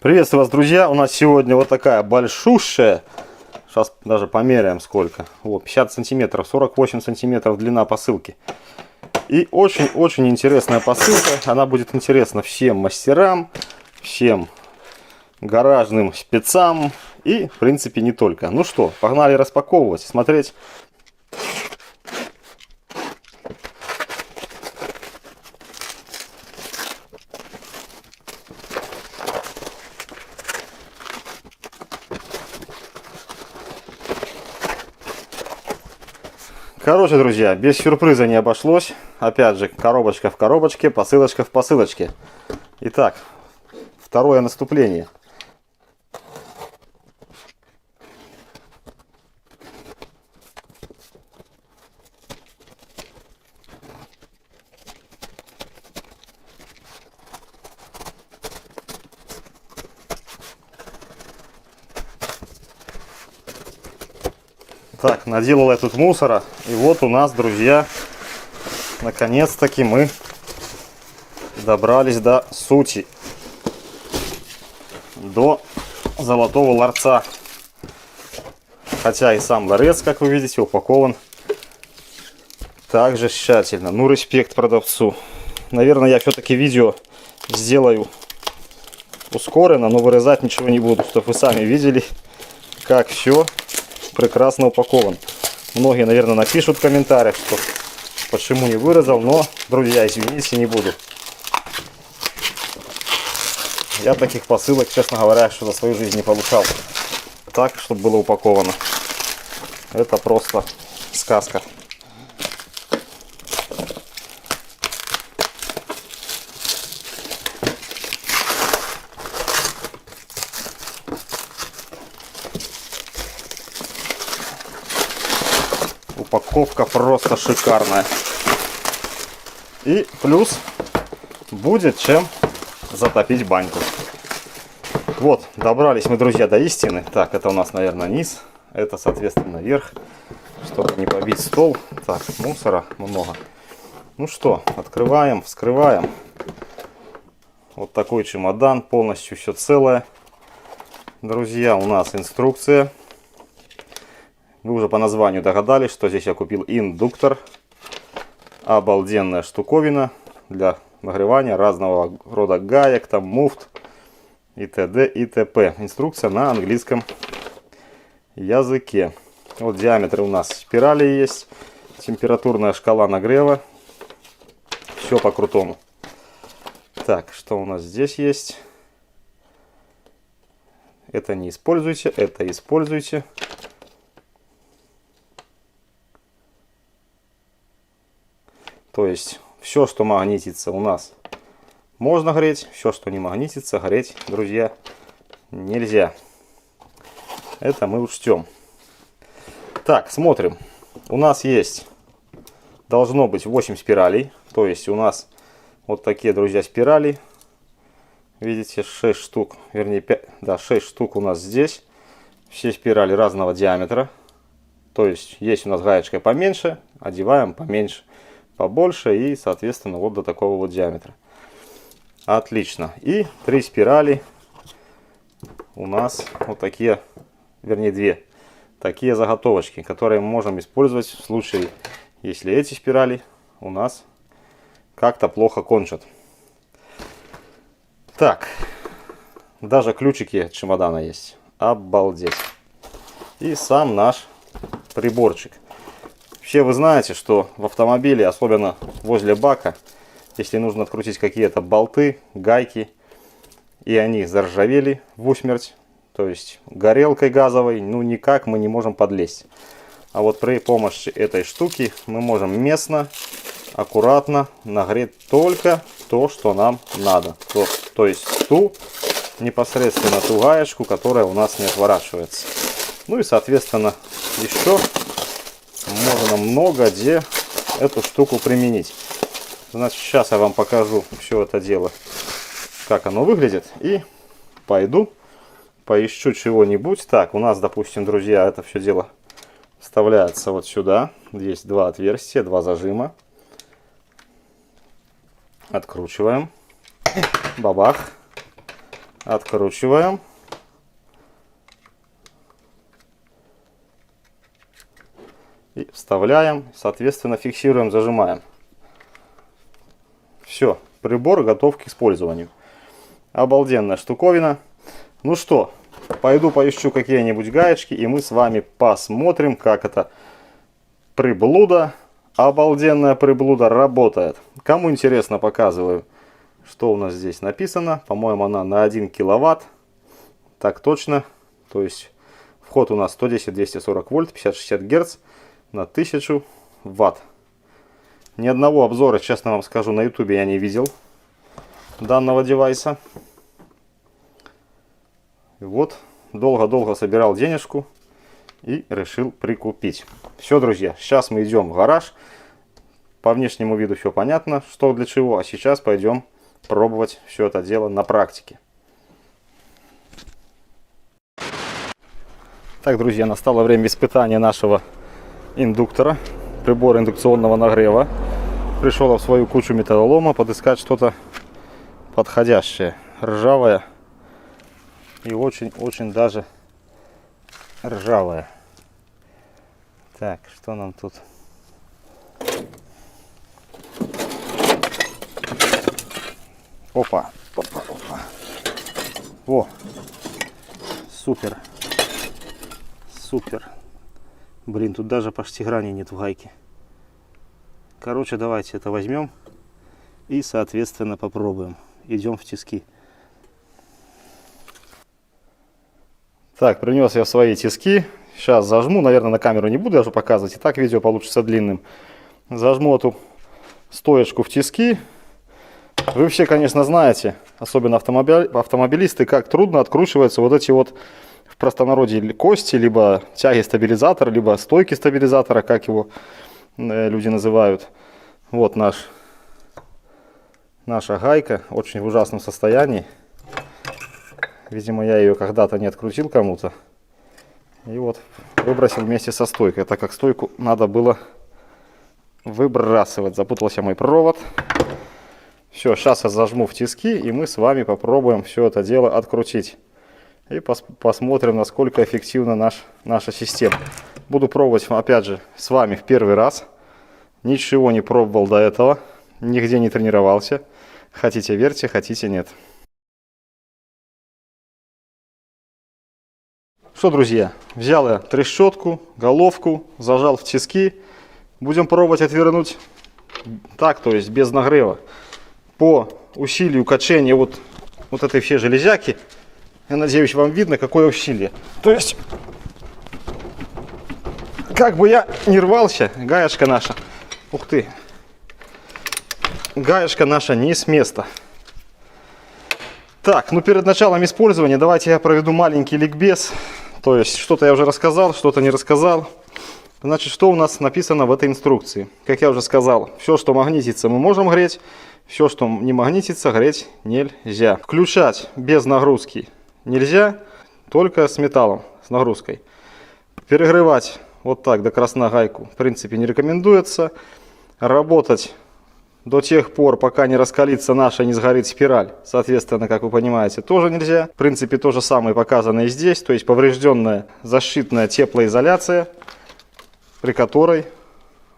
Приветствую вас, друзья! У нас сегодня вот такая большущая, сейчас даже померяем сколько, вот, 50 сантиметров, 48 сантиметров длина посылки. И очень-очень интересная посылка, она будет интересна всем мастерам, всем гаражным спецам и, в принципе, не только. Ну что, погнали распаковывать, смотреть. Короче, друзья, без сюрприза не обошлось. Опять же, коробочка в коробочке, посылочка в посылочке. Итак, второе наступление. Так, наделал я тут мусора. И вот у нас, друзья, наконец-таки мы добрались до сути. До золотого ларца. Хотя и сам ларец, как вы видите, упакован также тщательно. Ну, респект продавцу. Наверное, я все-таки видео сделаю ускоренно, но вырезать ничего не буду, чтобы вы сами видели, как все прекрасно упакован. Многие, наверное, напишут в комментариях, что почему не вырезал, но, друзья, извините, не буду. Я таких посылок, честно говоря, что за свою жизнь не получал. Так, чтобы было упаковано. Это просто сказка. Упаковка просто шикарная. И плюс будет чем затопить баньку. Вот, добрались мы, друзья, до истины. Так, это у нас, наверное, низ. Это, соответственно, верх, чтобы не побить стол. Так, мусора много. Ну что, открываем, вскрываем. Вот такой чемодан, полностью все целое. Друзья, у нас инструкция. Вы уже по названию догадались, что здесь я купил индуктор. Обалденная штуковина для нагревания разного рода гаек, там муфт и т.д. и т.п. Инструкция на английском языке. Вот диаметры у нас спирали есть. Температурная шкала нагрева. Все по-крутому. Так, что у нас здесь есть? Это не используйте, это используйте. То есть все, что магнитится, у нас можно греть. Все, что не магнитится, греть, друзья, нельзя. Это мы учтем. Так, смотрим. У нас есть, должно быть 8 спиралей. То есть у нас вот такие, друзья, спирали. Видите, 6 штук, вернее 5, да, 6 штук у нас здесь. Все спирали разного диаметра. То есть есть у нас гаечка поменьше, одеваем поменьше. Побольше и, соответственно, вот до такого вот диаметра. Отлично. И 3 спирали у нас вот такие, вернее 2 такие заготовочки, которые мы можем использовать в случае, если эти спирали у нас как-то плохо кончат. Так, даже ключики от чемодана есть. Обалдеть. И сам наш приборчик. Вообще вы знаете, что в автомобиле, особенно возле бака, если нужно открутить какие-то болты, гайки, и они заржавели в усмерть, то есть горелкой газовой, ну никак мы не можем подлезть. А вот при помощи этой штуки мы можем местно, аккуратно нагреть только то, что нам надо. То есть ту, непосредственно ту гаечку, которая у нас не отворачивается. Ну и соответственно еще можно много где эту штуку применить. Значит, сейчас я вам покажу все это дело, как оно выглядит. И пойду поищу чего-нибудь. Так, у нас, допустим, друзья, это все дело вставляется вот сюда. Есть два отверстия, два зажима. Откручиваем. Бабах. Откручиваем. И вставляем. Соответственно, фиксируем, зажимаем. Все. Прибор готов к использованию. Обалденная штуковина. Ну что, пойду поищу какие-нибудь гаечки, и мы с вами посмотрим, как эта приблуда, обалденная приблуда, работает. Кому интересно, показываю, что у нас здесь написано. По-моему, она на 1 киловатт. Так точно. То есть вход у нас 110-240 вольт, 50-60 герц на 1000 ватт. Ни одного обзора, честно вам скажу, на YouTube я не видел данного девайса. И вот, долго-долго собирал денежку и решил прикупить. Все, друзья, сейчас мы идем в гараж. По внешнему виду все понятно, что для чего. А сейчас пойдем пробовать все это дело на практике. Так, друзья, настало время испытания нашего индуктора. Прибор индукционного нагрева. Пришел в свою кучу металлолома подыскать что-то подходящее. Ржавое. И очень даже ржавое. Так, что нам тут? Опа. О, супер. Супер. Блин, тут даже почти грани нет в гайке. Короче, давайте это возьмем и, соответственно, попробуем. Идем в тиски. Так, принес я свои тиски. Сейчас зажму. Наверное, на камеру не буду даже показывать. И так видео получится длинным. Зажму эту стоечку в тиски. Вы все, конечно, знаете, особенно автомобилисты, как трудно откручиваются вот эти вот, в простонародье, кости, либо тяги стабилизатора, либо стойки стабилизатора, как его люди называют. Вот наша гайка, очень в ужасном состоянии. Видимо, я ее когда-то не открутил кому-то. И вот выбросил вместе со стойкой, так как стойку надо было выбрасывать. Запутался мой провод. Все, сейчас я зажму в тиски, и мы с вами попробуем все это дело открутить. И посмотрим, насколько эффективна наша система. Буду пробовать, опять же, с вами в первый раз. Ничего не пробовал до этого, нигде не тренировался. Хотите верьте, хотите нет. Что, друзья, взял я трещотку, головку, зажал в тиски. Будем пробовать отвернуть так, то есть без нагрева. По усилию качения вот этой всей железяки, я надеюсь, вам видно, какое усилие. То есть, как бы я ни рвался, гаечка наша, ух ты, гаечка наша не с места. Так, ну перед началом использования давайте я проведу маленький ликбез. То есть, что-то я уже рассказал, что-то не рассказал. Значит, что у нас написано в этой инструкции? Как я уже сказал, все, что магнитится, мы можем греть. Все, что не магнитится, греть нельзя. Включать без нагрузки нельзя, только с металлом, с нагрузкой. Перегревать вот так до красна гайку, в принципе, не рекомендуется. Работать до тех пор, пока не раскалится наша, не сгорит спираль. Соответственно, как вы понимаете, тоже нельзя. В принципе, то же самое показано и здесь. То есть поврежденная защитная теплоизоляция, при которой,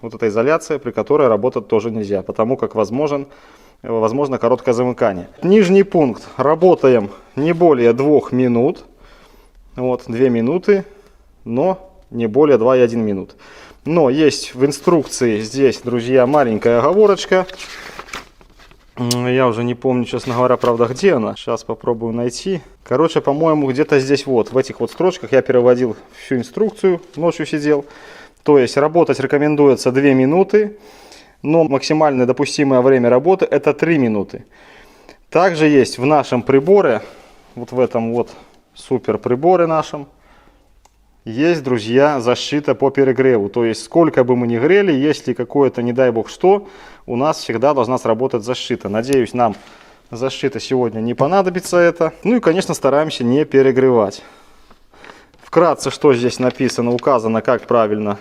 вот эта изоляция, при которой работать тоже нельзя. Потому как возможно короткое замыкание. Нижний пункт. Работаем не более 2 минут. Вот, 2 минуты, но не более 2,1 минут. Но есть в инструкции здесь, друзья, маленькая оговорочка. Я уже не помню, честно говоря, правда, где она. Сейчас попробую найти. Короче, по-моему, где-то здесь вот, в этих вот строчках я переводил всю инструкцию, ночью сидел. То есть работать рекомендуется 2 минуты, но максимальное допустимое время работы это 3 минуты. Также есть в нашем приборе, вот в этом вот супер приборе нашем, есть, друзья, защита по перегреву. То есть, сколько бы мы ни грели, если какое-то, не дай бог что, у нас всегда должна сработать защита. Надеюсь, нам защита сегодня не понадобится это. Ну и, конечно, стараемся не перегревать. Вкратце, что здесь написано, указано, как правильно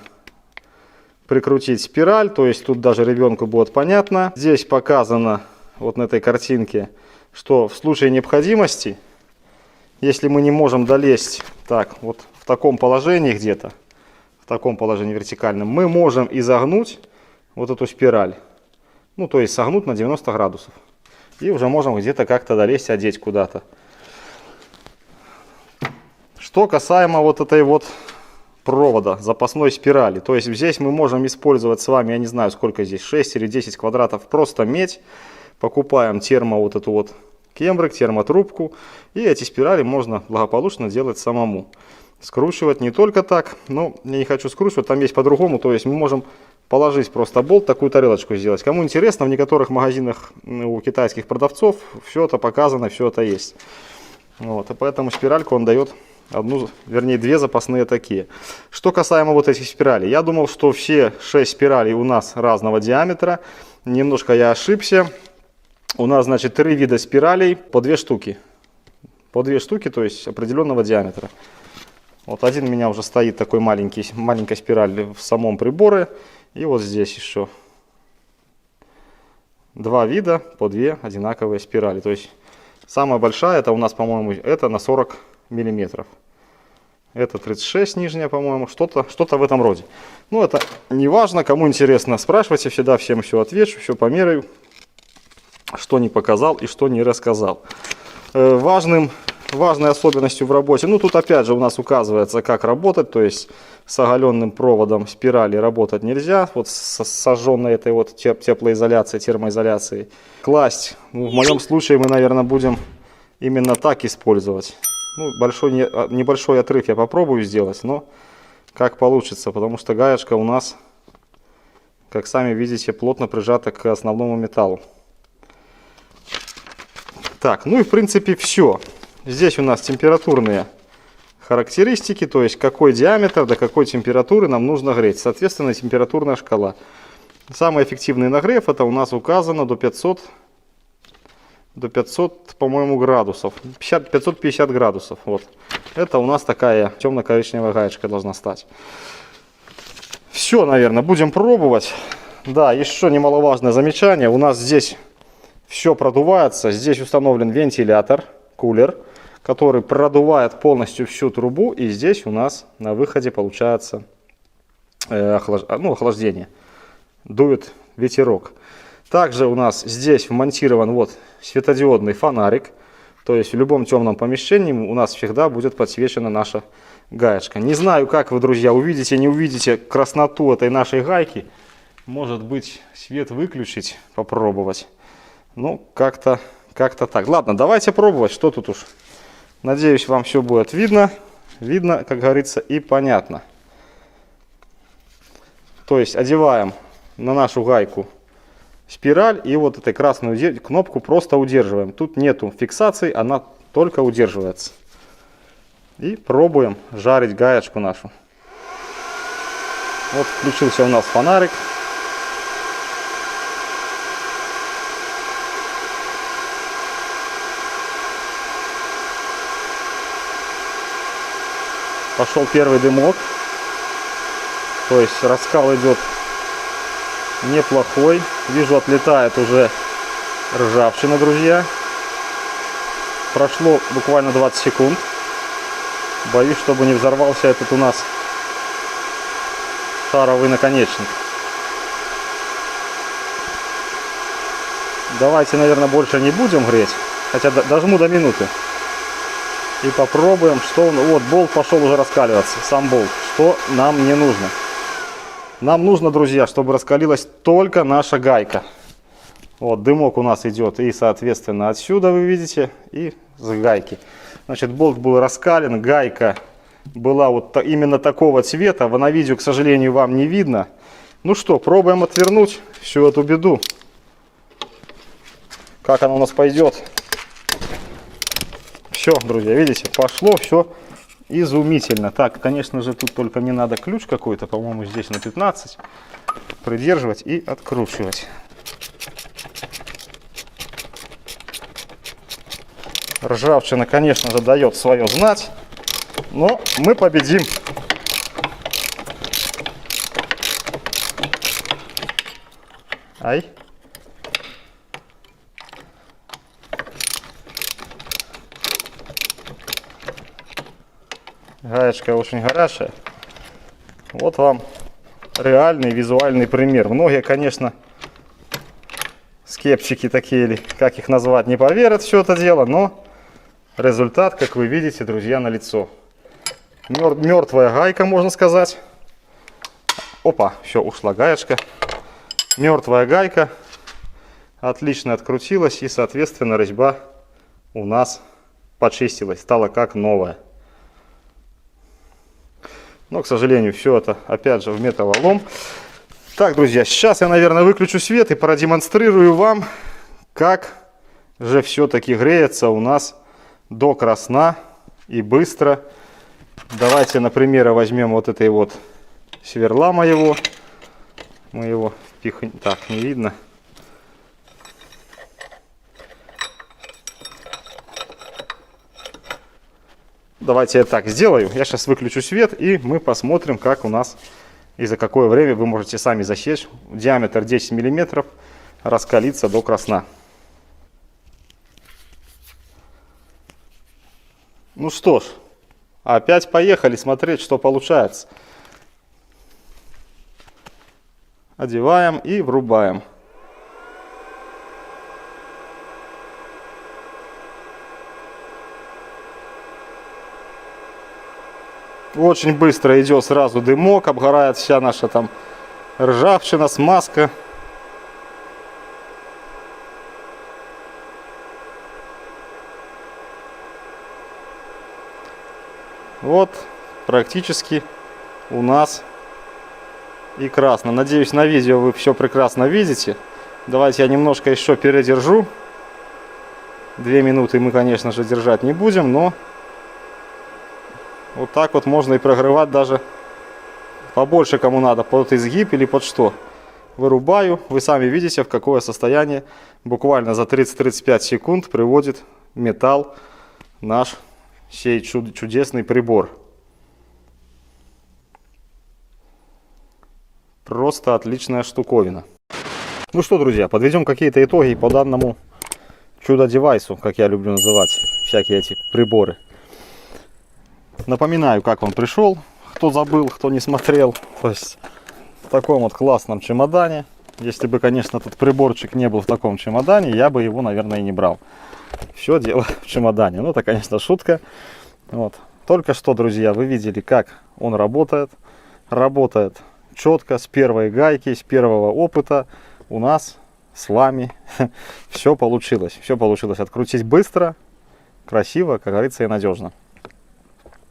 прикрутить спираль. То есть тут даже ребенку будет понятно. Здесь показано вот на этой картинке, что в случае необходимости, если мы не можем долезть так вот в таком положении где-то, в таком положении вертикальном, мы можем изогнуть вот эту спираль. Ну, то есть согнуть на 90 градусов. И уже можем где-то как-то долезть, одеть куда-то. Что касаемо вот этой вот провода, запасной спирали. То есть здесь мы можем использовать с вами, я не знаю сколько здесь, 6 или 10 квадратов, просто медь. Покупаем вот эту вот кембрик, термотрубку. И эти спирали можно благополучно делать самому. Скручивать не только так, но я не хочу скручивать, там есть по-другому. То есть мы можем положить просто болт, такую тарелочку сделать. Кому интересно, в некоторых магазинах у китайских продавцов все это показано, все это есть. Вот, и поэтому спиральку он дает одну, вернее, две запасные такие. Что касаемо вот этих спиралей, я думал, что все 6 спиралей у нас разного диаметра. Немножко я ошибся. У нас, значит, 3 вида спиралей по 2 штуки. По 2 штуки, то есть определенного диаметра. Вот один у меня уже стоит такой маленькая спираль в самом приборе. И вот здесь еще 2 вида по 2 одинаковые спирали. То есть самая большая, это у нас, по-моему, это на 40 миллиметров. Это 36 нижняя, по-моему, что-то в этом роде. Ну, это не важно, кому интересно, спрашивайте, всегда всем все отвечу, все померяю, что не показал и что не рассказал. Важной особенностью в работе, ну, тут опять же у нас указывается, как работать, то есть с оголенным проводом спирали работать нельзя, вот с сожженной этой вот теплоизоляцией, термоизоляцией. Класть, ну, в моем случае мы, наверное, будем именно так использовать. Ну, небольшой отрыв я попробую сделать, но как получится, потому что гаечка у нас, как сами видите, плотно прижата к основному металлу. Так, ну и в принципе все. Здесь у нас температурные характеристики, то есть какой диаметр, до какой температуры нам нужно греть. Соответственно, температурная шкала. Самый эффективный нагрев, это у нас указано до 500, по-моему, градусов. 550 градусов. Вот. Это у нас такая темно-коричневая гаечка должна стать. Все, наверное, будем пробовать. Да, еще немаловажное замечание. У нас здесь все продувается. Здесь установлен вентилятор, кулер, который продувает полностью всю трубу. И здесь у нас на выходе получается охлаждение. Дует ветерок. Также у нас здесь вмонтирован вот светодиодный фонарик. То есть в любом темном помещении у нас всегда будет подсвечена наша гаечка. Не знаю, как вы, друзья, увидите, не увидите красноту этой нашей гайки. Может быть, свет выключить, попробовать. Ну, как-то так. Ладно, давайте пробовать. Что тут уж. Надеюсь, вам все будет видно. Видно, как говорится, и понятно. То есть одеваем на нашу гайку спираль и вот этой красную кнопку просто удерживаем. Тут нету фиксации, она только удерживается. И пробуем жарить гаечку нашу. Вот включился у нас фонарик. Пошел первый дымок. То есть раскал идет неплохой. Вижу, отлетает уже ржавчина, друзья. Прошло буквально 20 секунд. Боюсь, чтобы не взорвался этот у нас шаровый наконечник. Давайте, наверное, больше не будем греть. Хотя дожму до минуты. И попробуем, что он... Вот, болт пошел уже раскаливаться. Сам болт. Что нам не нужно? Нам нужно, друзья, чтобы раскалилась только наша гайка. Вот, дымок у нас идет и, соответственно, отсюда вы видите, и с гайки. Значит, болт был раскален, гайка была вот именно такого цвета. На видео, к сожалению, вам не видно. Ну что, пробуем отвернуть всю эту беду. Как она у нас пойдет. Все, друзья, видите, пошло все изумительно. Так, конечно же, тут только мне надо ключ какой-то, по-моему, здесь на 15. Придерживать и откручивать. Ржавчина, конечно же, дает свое знать. Но мы победим. Ай. Гаечка очень горячая. Вот вам реальный визуальный пример. Многие, конечно, скептики такие, или как их назвать, не поверят в все это дело, но результат, как вы видите, друзья, налицо. Мертвая гайка, можно сказать. Опа, все, ушла гаечка. Мертвая гайка отлично открутилась, и, соответственно, резьба у нас почистилась, стала как новая. Но, к сожалению, все это опять же в металлолом. Так, друзья, сейчас я, наверное, выключу свет и продемонстрирую вам, как же все-таки греется у нас до красна и быстро. Давайте, например, возьмем вот этой вот сверла моего. Мы его впихнем. Так, не видно. Давайте я так сделаю. Я сейчас выключу свет, и мы посмотрим, как у нас и за какое время вы можете сами засечь. Диаметр 10 мм раскалиться до красна. Ну что ж, опять поехали смотреть, что получается. Одеваем и врубаем. Очень быстро идет сразу дымок, обгорает вся наша там ржавчина, смазка. Вот практически у нас и красно. Надеюсь, на видео вы все прекрасно видите. Давайте я немножко еще передержу. 2 минуты мы, конечно же, держать не будем, но вот так вот можно и прогревать даже побольше, кому надо, под изгиб или под что. Вырубаю, вы сами видите, в какое состояние буквально за 30-35 секунд приводит металл наш сей чудесный прибор. Просто отличная штуковина. Ну что, друзья, подведем какие-то итоги по данному чудо-девайсу, как я люблю называть всякие эти приборы. Напоминаю, как он пришел, кто забыл, кто не смотрел. То есть в таком вот классном чемодане. Если бы, конечно, этот приборчик не был в таком чемодане, я бы его, наверное, и не брал. Все дело в чемодане. Ну, это, конечно, шутка. Вот. Только что, друзья, вы видели, как он работает. Работает четко, с первой гайки, с первого опыта. У нас с вами все получилось. Все получилось открутить быстро, красиво, как говорится, и надежно.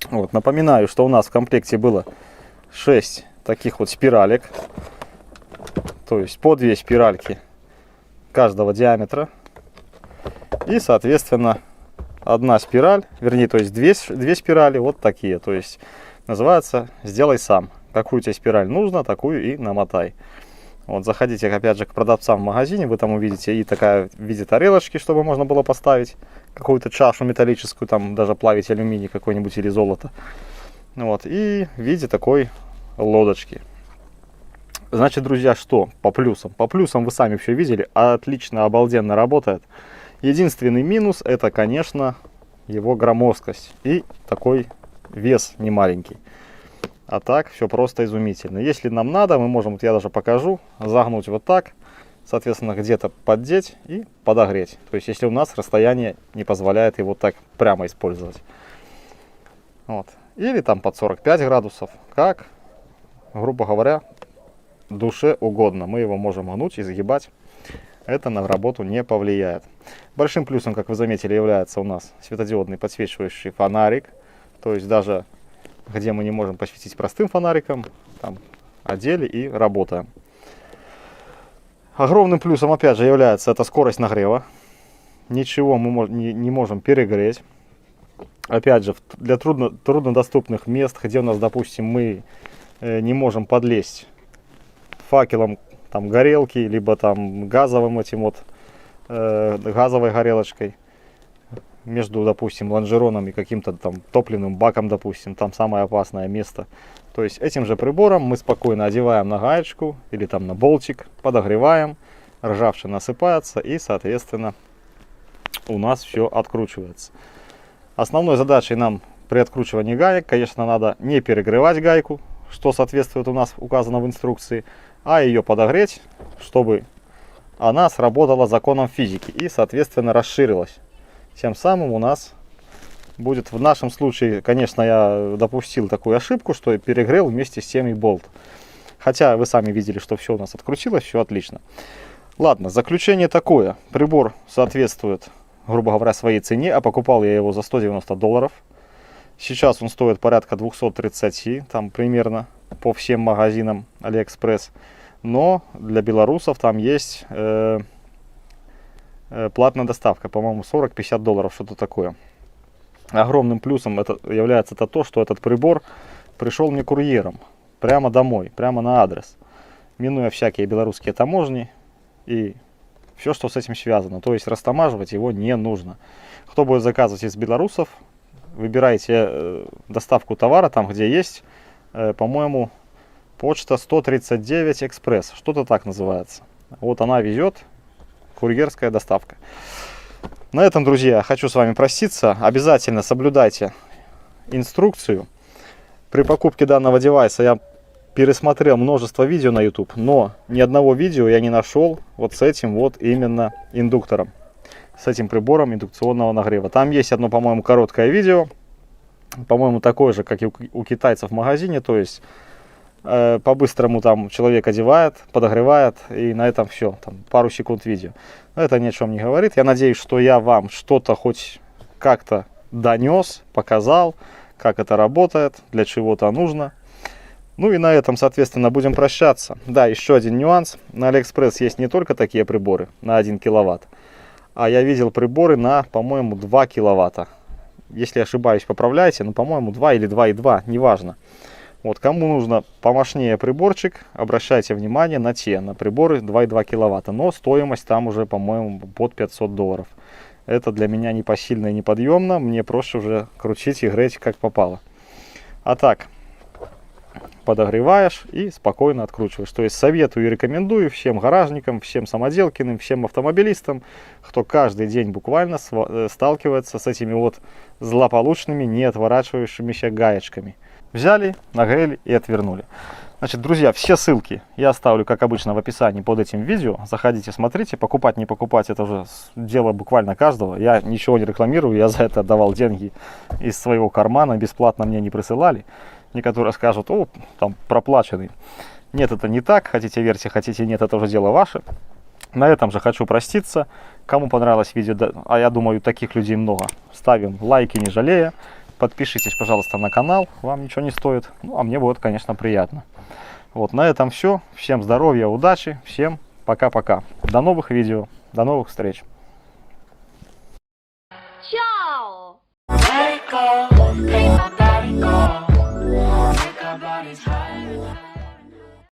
Вот, напоминаю, что у нас в комплекте было 6 таких вот спиралек. То есть по 2 спиральки каждого диаметра. И, соответственно, одна спираль, вернее, то есть 2 спирали вот такие. То есть называется «Сделай сам». Какую тебе спираль нужно, такую и намотай. Вот, заходите, опять же, к продавцам в магазине, вы там увидите и такая в виде тарелочки, чтобы можно было поставить какую-то чашу металлическую, там даже плавить алюминий какой-нибудь или золото. Вот, и в виде такой лодочки. Значит, друзья, что по плюсам? По плюсам вы сами все видели, отлично, обалденно работает. Единственный минус — это, конечно, его громоздкость и такой вес немаленький. А так все просто изумительно. Если нам надо, мы можем, вот я даже покажу, загнуть вот так, соответственно, где-то поддеть и подогреть. То есть, если у нас расстояние не позволяет его так прямо использовать. Вот. Или там под 45 градусов, как, грубо говоря, душе угодно. Мы его можем гнуть, изгибать. Это на работу не повлияет. Большим плюсом, как вы заметили, является у нас светодиодный подсвечивающий фонарик. То есть, даже где мы не можем посветить простым фонариком, там одели и работаем. Огромным плюсом, опять же, является это скорость нагрева. Ничего мы не можем перегреть. Опять же, для труднодоступных мест, где у нас, допустим, мы не можем подлезть факелом там горелки, либо там газовым этим вот газовой горелочкой, между, допустим, лонжероном и каким-то там топливным баком, допустим, там самое опасное место. То есть этим же прибором мы спокойно одеваем на гаечку или там на болтик, подогреваем, ржавчина насыпается и, соответственно, у нас все откручивается. Основной задачей нам при откручивании гаек, конечно, надо не перегревать гайку, что соответствует у нас указано в инструкции, а ее подогреть, чтобы она сработала законом физики и, соответственно, расширилась. Тем самым у нас будет, в нашем случае, конечно, я допустил такую ошибку, что перегрел вместе с тем и болт. Хотя вы сами видели, что все у нас открутилось, все отлично. Ладно, заключение такое. Прибор соответствует, грубо говоря, своей цене, а покупал я его за $190. Сейчас он стоит порядка 230, там примерно, по всем магазинам AliExpress. Но для белорусов там есть платная доставка, по-моему, $40-50, что-то такое. Огромным плюсом это является то, что этот прибор пришел мне курьером прямо домой, прямо на адрес, минуя всякие белорусские таможни и все, что с этим связано. То есть растамаживать его не нужно. Кто будет заказывать из белорусов, выбирайте доставку товара там, где есть, по-моему, почта 139 экспресс, что-то так называется. Вот она везет, курьерская доставка. На этом, друзья, хочу с вами проститься. Обязательно соблюдайте инструкцию. При покупке данного девайса я пересмотрел множество видео на YouTube, но ни одного видео я не нашел вот с этим вот именно индуктором, с этим прибором индукционного нагрева. Там есть одно, по-моему, короткое видео, по-моему, такое же, как и у китайцев в магазине, то есть по-быстрому там человек одевает, подогревает, и на этом все, там пару секунд видео. Но это ни о чем не говорит. Я надеюсь, что я вам что-то хоть как-то донес, показал, как это работает, для чего-то нужно. Ну и на этом, соответственно, будем прощаться. Да, еще один нюанс. На AliExpress есть не только такие приборы на 1 киловатт, а я видел приборы на, по-моему, 2 киловатта. Если ошибаюсь, поправляйте, но, по-моему, 2 или 2,2, неважно. Вот, кому нужно помощнее приборчик, обращайте внимание на приборы 2,2 киловатта. Но стоимость там уже, по-моему, под $500. Это для меня непосильно и неподъемно. Мне проще уже крутить и греть как попало. А так, подогреваешь и спокойно откручиваешь. То есть советую и рекомендую всем гаражникам, всем самоделкиным, всем автомобилистам, кто каждый день буквально сталкивается с этими вот злополучными, не отворачивающимися гаечками. Взяли, нагрели и отвернули. Значит, друзья, все ссылки я оставлю, как обычно, в описании под этим видео. Заходите, смотрите. Покупать, не покупать, это уже дело буквально каждого. Я ничего не рекламирую, я за это отдавал деньги из своего кармана, бесплатно мне не присылали. Некоторые скажут, о, там проплаченный. Нет, это не так. Хотите верьте, хотите нет, это уже дело ваше. На этом же хочу проститься. Кому понравилось видео, а я думаю, таких людей много, ставим лайки, не жалея. Подпишитесь, пожалуйста, на канал, вам ничего не стоит. Ну, а мне будет, конечно, приятно. Вот, на этом все. Всем здоровья, удачи, всем пока-пока. До новых видео, до новых встреч. Let it go, make my body go, make our bodies higher.